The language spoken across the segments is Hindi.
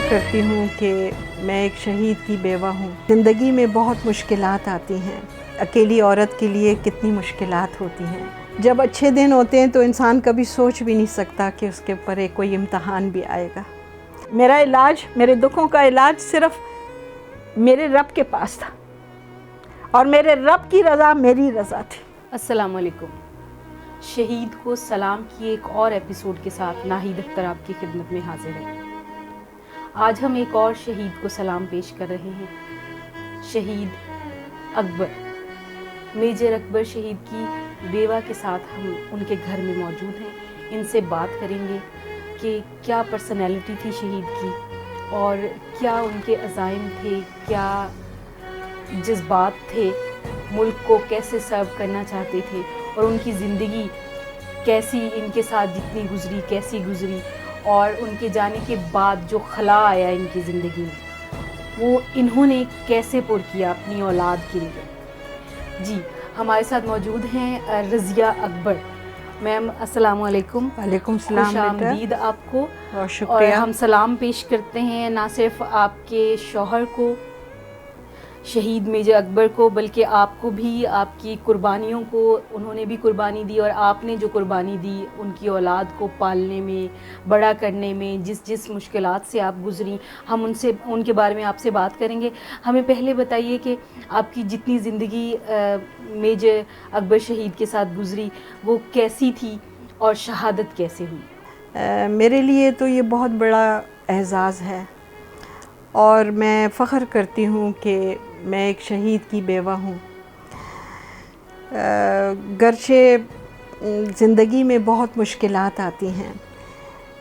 करती हूँ कि मैं एक शहीद की बेवा हूँ। ज़िंदगी में बहुत मुश्किलात आती हैं। अकेली औरत के लिए कितनी मुश्किलात होती हैं। जब अच्छे दिन होते हैं तो इंसान कभी सोच भी नहीं सकता कि उसके ऊपर एक कोई इम्तहान भी आएगा। मेरा इलाज, मेरे दुखों का इलाज सिर्फ मेरे रब के पास था और मेरे रब की रज़ा मेरी रज़ा थी। अस्सलाम वालेकुम। शहीद को सलाम की एक और एपिसोड के साथ नाहिद अख्तर आपकी खिदमत में हाजिर है। आज हम एक और शहीद को सलाम पेश कर रहे हैं। शहीद अकबर, मेजर अकबर शहीद की बेवा के साथ हम उनके घर में मौजूद हैं। इनसे बात करेंगे कि क्या पर्सनैलिटी थी शहीद की और क्या उनके अज़ाइम थे, क्या जज्बात थे, मुल्क को कैसे सर्व करना चाहते थे और उनकी ज़िंदगी कैसी इनके साथ जितनी गुजरी कैसी गुजरी और उनके जाने के बाद जो खला आया इनकी ज़िंदगी में वो इन्होंने कैसे पुर किया अपनी औलाद के लिए। जी, हमारे साथ मौजूद हैं रज़िया अकबर। मैम अस्सलाम वालेकुम। वालेकुम सलाम। खुश आमदीद आपको। और शुक्रिया। और हम सलाम पेश करते हैं ना सिर्फ आपके शौहर को, शहीद मेजर अकबर को, बल्कि आपको भी, आपकी कुर्बानियों को उन्होंने भी कुर्बानी दी और आपने जो कुर्बानी दी उनकी औलाद को पालने में, बड़ा करने में, जिस मुश्किलात से आप गुजरी, हम उनके बारे में आपसे बात करेंगे। हमें पहले बताइए कि आपकी जितनी ज़िंदगी मेजर अकबर शहीद के साथ गुजरी वो कैसी थी और शहादत कैसे हुई? मेरे लिए तो ये बहुत बड़ा एहसास है और मैं फ़ख्र करती हूँ कि मैं एक शहीद की बेवा हूँ। गर्चे ज़िंदगी में बहुत मुश्किलात आती हैं।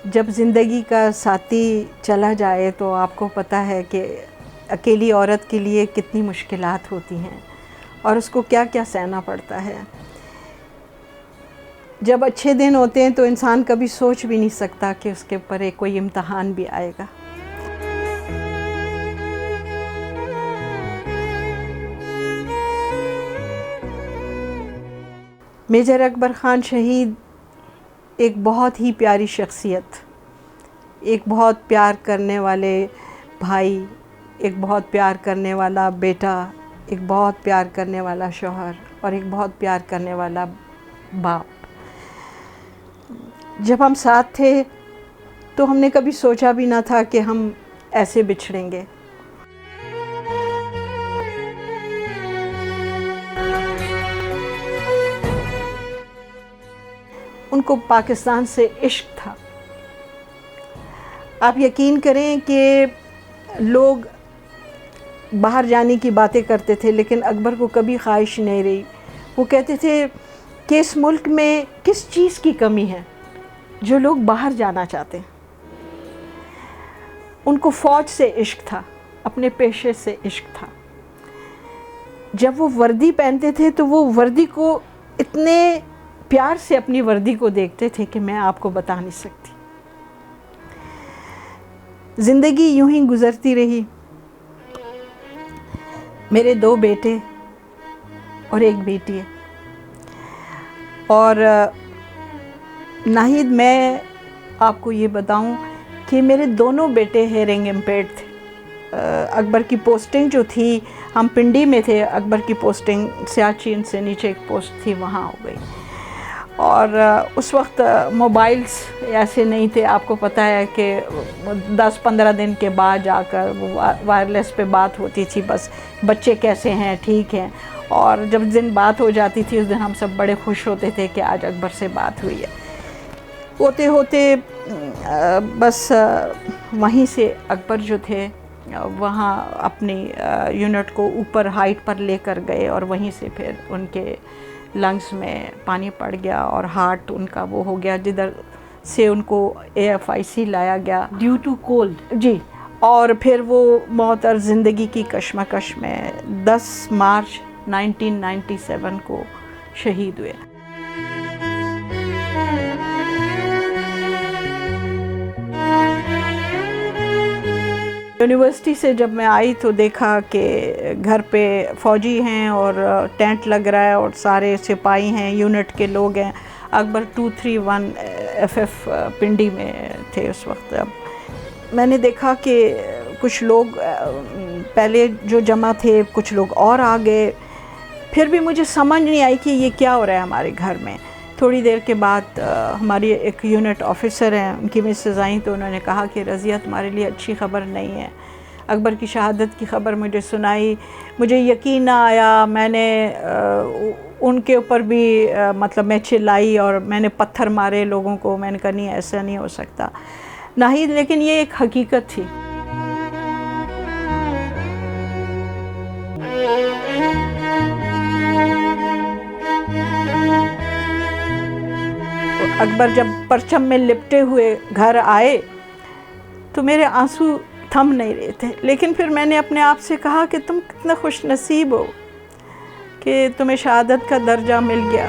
जब ज़िंदगी का साथी चला जाए तो आपको पता है कि अकेली औरत के लिए कितनी मुश्किलात होती हैं और उसको क्या क्या सहना पड़ता है। जब अच्छे दिन होते हैं तो इंसान कभी सोच भी नहीं सकता कि उसके ऊपर एक कोई इम्तहान भी आएगा। मेजर अकबर ख़ान शहीद एक बहुत ही प्यारी शख्सियत, एक बहुत प्यार करने वाले भाई, एक बहुत प्यार करने वाला बेटा, एक बहुत प्यार करने वाला शौहर और एक बहुत प्यार करने वाला बाप। जब हम साथ थे तो हमने कभी सोचा भी ना था कि हम ऐसे बिछड़ेंगे। उनको पाकिस्तान से इश्क था। आप यकीन करें कि लोग बाहर जाने की बातें करते थे लेकिन अकबर को कभी ख्वाहिश नहीं रही। वो कहते थे कि इस मुल्क में किस चीज़ की कमी है जो लोग बाहर जाना चाहते हैं। उनको फ़ौज से इश्क था, अपने पेशे से इश्क था। जब वो वर्दी पहनते थे तो वो वर्दी को इतने प्यार से अपनी वर्दी को देखते थे कि मैं आपको बता नहीं सकती। ज़िंदगी यूं ही गुज़रती रही। मेरे 2 बेटे और 1 बेटी है और नाहिद, मैं आपको ये बताऊं कि मेरे दोनों बेटे हेयरिंग इम्पेयर्ड थे। अकबर की पोस्टिंग जो थी, हम पिंडी में थे, अकबर की पोस्टिंग सियाचिन से नीचे एक पोस्ट थी वहाँ हो गई और उस वक्त मोबाइल्स ऐसे नहीं थे। आपको पता है कि 10-15 दिन के बाद जाकर वो वायरलेस पे बात होती थी, बस बच्चे कैसे हैं, ठीक हैं। और जब दिन बात हो जाती थी उस दिन हम सब बड़े खुश होते थे कि आज अकबर से बात हुई है। होते होते बस वहीं से अकबर जो थे वहाँ अपनी यूनिट को ऊपर हाइट पर लेकर गए और वहीं से फिर उनके लंग्स में पानी पड़ गया और हार्ट उनका वो हो गया, जिधर से उनको AFIC लाया गया ड्यू टू कोल्ड। जी। और फिर वो मौत और ज़िंदगी की कशमकश में 10 मार्च 1997 को शहीद हुए। यूनिवर्सिटी से जब मैं आई तो देखा कि घर पे फ़ौजी हैं और टेंट लग रहा है और सारे सिपाही हैं, यूनिट के लोग हैं। अकबर 231 FF पिंडी में थे उस वक्त। अब मैंने देखा कि कुछ लोग पहले जो जमा थे, कुछ लोग और आ गए। फिर भी मुझे समझ नहीं आई कि ये क्या हो रहा है हमारे घर में। थोड़ी देर के बाद हमारी एक यूनिट ऑफिसर हैं, उनकी मिसेज़ आई तो उन्होंने कहा कि रज़िया तुम्हारे लिए अच्छी ख़बर नहीं है। अकबर की शहादत की ख़बर मुझे सुनाई, मुझे यकीन ना आया। मैंने उनके ऊपर भी मतलब मैं चिल्लाई और मैंने पत्थर मारे लोगों को। मैंने कहा नहीं, ऐसा नहीं हो सकता नाहिद, लेकिन ये एक हकीकत थी। अकबर जब परचम में लिपटे हुए घर आए तो मेरे आंसू थम नहीं रहे थे। लेकिन फिर मैंने अपने आप से कहा कि तुम कितना खुश नसीब हो कि तुम्हें शहादत का दर्जा मिल गया।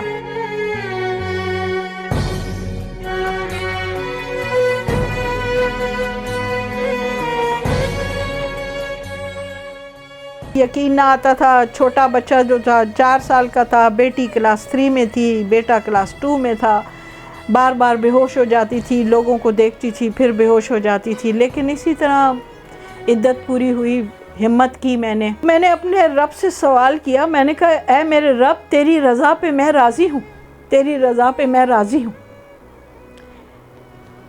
यकीन ना आता था। छोटा बच्चा जो था 4 साल का था, बेटी क्लास 3 में थी, बेटा क्लास 2 में था। बार बार बेहोश हो जाती थी, लोगों को देखती थी फिर बेहोश हो जाती थी। लेकिन इसी तरह इद्दत पूरी हुई, हिम्मत की। मैंने अपने रब से सवाल किया। मैंने कहा, ऐ मेरे रब, तेरी रज़ा पे मैं राज़ी हूँ, तेरी रज़ा पे मैं राज़ी हूँ।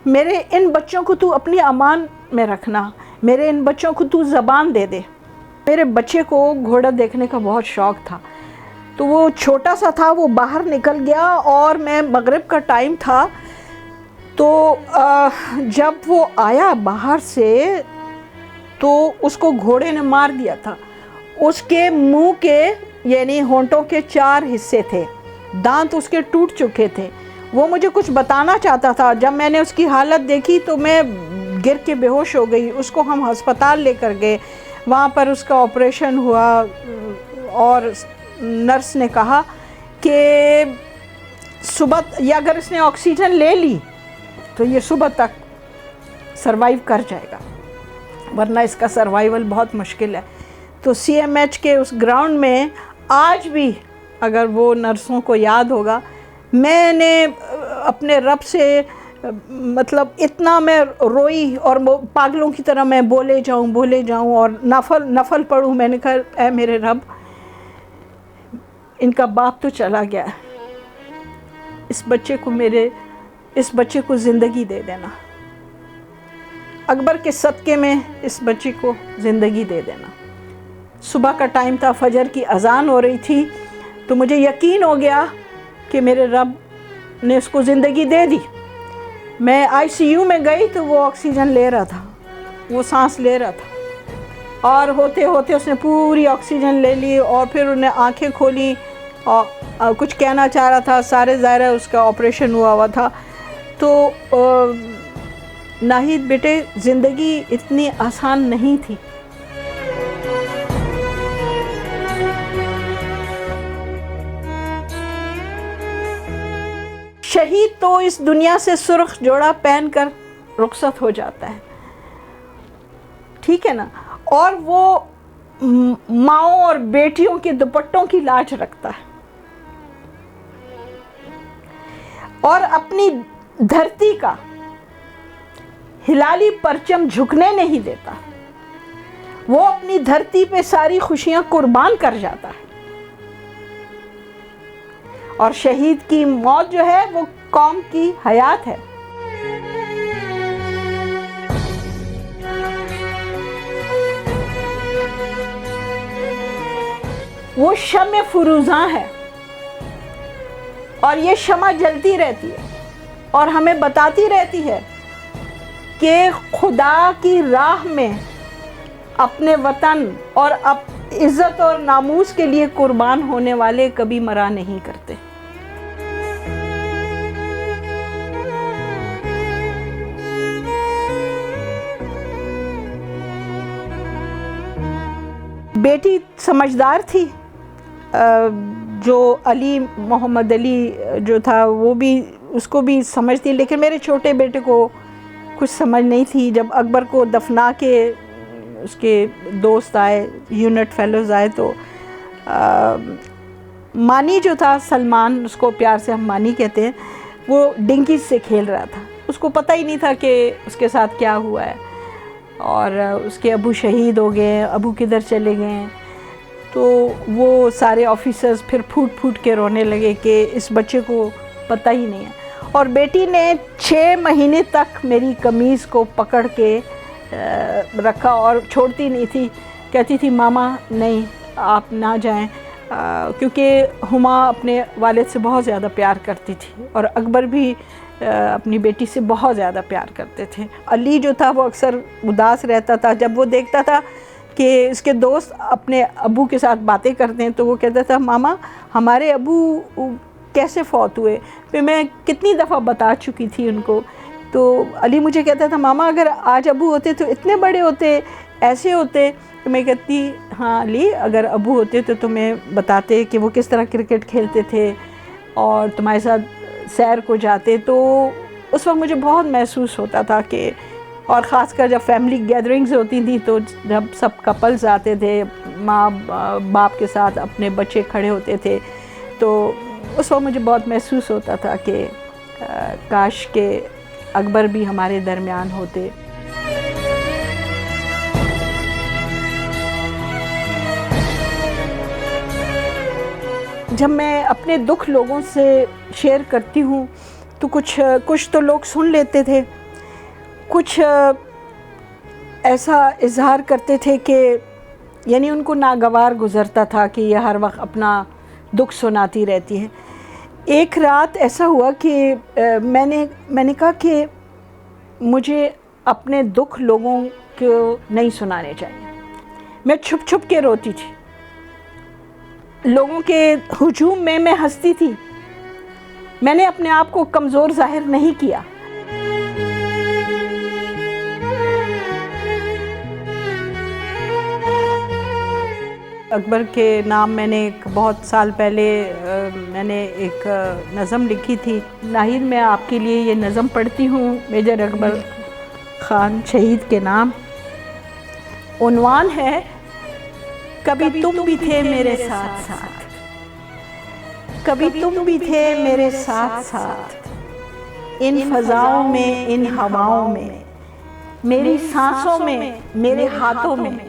मेरे इन बच्चों को तू अपनी अमान में रखना, मेरे इन बच्चों को तू ज़बान दे दे। मेरे बच्चे को घोड़ा देखने का बहुत शौक़ था, तो वो छोटा सा था, वो बाहर निकल गया और मैं मगरिब का टाइम था। तो जब वो आया बाहर से तो उसको घोड़े ने मार दिया था। उसके मुंह के यानी होंठों के 4 हिस्से थे, दांत उसके टूट चुके थे। वो मुझे कुछ बताना चाहता था। जब मैंने उसकी हालत देखी तो मैं गिर के बेहोश हो गई। उसको हम अस्पताल लेकर गए, वहाँ पर उसका ऑपरेशन हुआ और नर्स ने कहा कि सुबह या अगर इसने ऑक्सीजन ले ली तो ये सुबह तक सरवाइव कर जाएगा, वरना इसका सर्वाइवल बहुत मुश्किल है। तो CMH के उस ग्राउंड में आज भी अगर वो नर्सों को याद होगा, मैंने अपने रब से मतलब इतना मैं रोई और पागलों की तरह मैं बोले जाऊं और नफल पढ़ूं। मैंने कहा, ऐ मेरे रब, इनका बाप तो चला गया, इस बच्चे को ज़िंदगी दे देना, अकबर के सदक़े में इस बच्चे को ज़िंदगी दे देना। सुबह का टाइम था, फजर की अज़ान हो रही थी, तो मुझे यकीन हो गया कि मेरे रब ने उसको ज़िंदगी दे दी। मैं ICU में गई तो वो ऑक्सीजन ले रहा था, वो सांस ले रहा था और होते होते उसने पूरी ऑक्सीजन ले ली और फिर उन्हें आंखें खोली और कुछ कहना चाह रहा था। सारे ज़ाहिर है उसका ऑपरेशन हुआ था। तो नाहिद बेटे, ज़िंदगी इतनी आसान नहीं थी। शहीद तो इस दुनिया से सुर्ख जोड़ा पहनकर रुखसत हो जाता है, ठीक है ना, और वो माओं और बेटियों के दुपट्टों की लाज रखता है और अपनी धरती का हिलाली परचम झुकने नहीं देता। वो अपनी धरती पे सारी खुशियां कुर्बान कर जाता है। और शहीद की मौत जो है वो कौम की हयात है। वो शम्म फुरूज़ां है और ये शम्मा जलती रहती है और हमें बताती रहती है कि खुदा की राह में अपने वतन और इज़्ज़त और नामूस के लिए कुर्बान होने वाले कभी मरा नहीं करते। बेटी समझदार थी, जो अली मोहम्मद अली जो था वो भी, उसको भी समझ थी, लेकिन मेरे छोटे बेटे को कुछ समझ नहीं थी। जब अकबर को दफना के उसके दोस्त आए, यूनिट फेलोज़ आए, तो मानी जो था, सलमान, उसको प्यार से हम मानी कहते हैं, वो डिंकी से खेल रहा था। उसको पता ही नहीं था कि उसके साथ क्या हुआ है, और उसके अबू शहीद हो गए, अबू किधर चले गए हैं। तो वो सारे ऑफिसर्स फिर फूट फूट के रोने लगे कि इस बच्चे को पता ही नहीं है। और बेटी ने 6 महीने तक मेरी कमीज़ को पकड़ के रखा और छोड़ती नहीं थी। कहती थी मामा नहीं, आप ना जाएं, क्योंकि हुमा अपने वालिद से बहुत ज़्यादा प्यार करती थी और अकबर भी अपनी बेटी से बहुत ज़्यादा प्यार करते थे। अली जो था वो अक्सर उदास रहता था जब वो देखता था कि इसके दोस्त अपने अबू के साथ बातें करते हैं, तो वो कहता था मामा हमारे अबू कैसे फौत हुए। फिर मैं कितनी दफ़ा बता चुकी थी उनको। तो अली मुझे कहता था मामा अगर आज अबू होते तो इतने बड़े होते, ऐसे होते। तो मैं कहती हाँ अली, अगर अबू होते तो तुम्हें बताते कि वो किस तरह क्रिकेट खेलते थे और तुम्हारे साथ सैर को जाते। तो उस वक्त मुझे बहुत महसूस होता था कि, और ख़ासकर जब फैमिली गैदरिंग्स होती थी, तो जब सब कपल्स आते थे, माँ बाप के साथ अपने बच्चे खड़े होते थे, तो उस वक्त मुझे बहुत महसूस होता था कि काश के अकबर भी हमारे दरमियान होते। जब मैं अपने दुख लोगों से शेयर करती हूँ तो कुछ तो लोग सुन लेते थे, कुछ ऐसा इजहार करते थे कि यानी उनको नागवार गुज़रता था कि यह हर वक्त अपना दुख सुनाती रहती है। एक रात ऐसा हुआ कि मैंने कहा कि मुझे अपने दुख लोगों को नहीं सुनाने चाहिए। मैं छुप छुप के रोती थी, लोगों के हुजूम में मैं हंसती थी। मैंने अपने आप को कमज़ोर जाहिर नहीं किया। अकबर के नाम मैंने बहुत साल पहले मैंने एक नज़म लिखी थी। नाहिद, मैं आपके लिए ये नज़म पढ़ती हूँ, मेजर अकबर ख़ान शहीद के नाम। उन्वान है कभी तुम भी थे मेरे साथ साथ, कभी तुम भी थे मेरे साथ साथ, इन फ़ज़ाओं में, इन हवाओं में, मेरी सांसों में, मेरे हाथों में,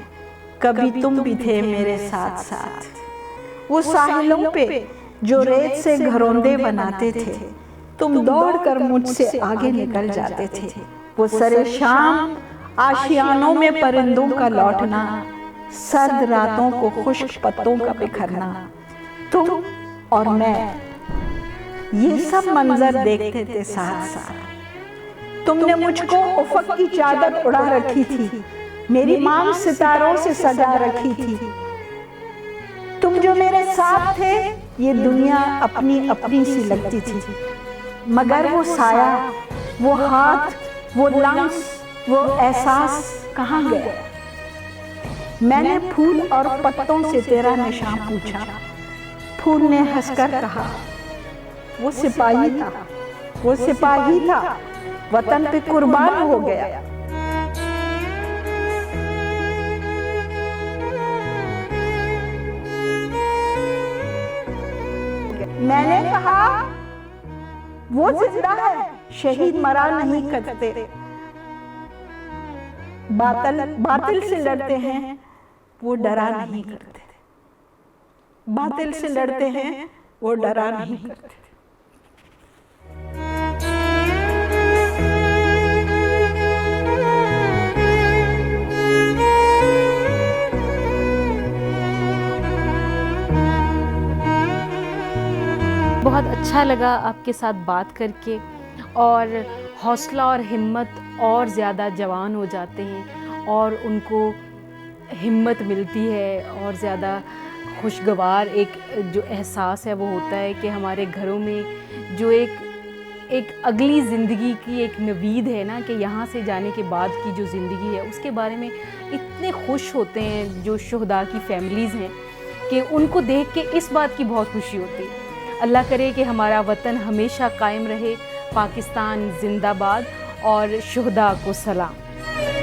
कभी तुम भी थे मेरे साथ साथ। वो साहिलों पे जो रेत से घरौंदे बनाते थे, तुम दौड़कर मुझसे आगे निकल जाते थे। वो सरे शाम आशियानों में परिंदों का लौटना, सर्द रातों को खुश्क पत्तों का बिखरना, तुम और मैं ये सब मंजर देखते थे साथ साथ। तुमने मुझको उफ़क़ की चादर उड़ा रखी थी, मेरी मांग सितारों से सजा रखी थी। तुम जो मेरे साथ थे ये दुनिया अपनी अपनी सी लगती थी, मगर वो साया, वो हाथ, वो लम्स, वो एहसास कहाँ गया। मैंने फूल और पत्तों से तेरा निशान पूछा, फूल ने हंसकर कहा वो सिपाही था, वो सिपाही था, वतन पे कुर्बान हो गया। मैंने कहा वो जिंदा है, शहीद मरा नहीं करते, बातिल से लड़ते हैं, वो डरा नहीं करते। बातिल से लड़ते हैं, वो डरा नहीं करते। बहुत अच्छा लगा आपके साथ बात करके, और हौसला और हिम्मत और ज़्यादा जवान हो जाते हैं और उनको हिम्मत मिलती है, और ज़्यादा खुशगवार एक जो एहसास है वो होता है कि हमारे घरों में जो एक एक अगली ज़िंदगी की एक नवीद है ना, कि यहाँ से जाने के बाद की जो ज़िंदगी है उसके बारे में इतने खुश होते हैं जो शुहदा की फैमिलीज़ हैं, कि उनको देख के इस बात की बहुत खुशी होती है। अल्लाह करे कि हमारा वतन हमेशा कायम रहे, पाकिस्तान जिंदाबाद और शुहदा को सलाम।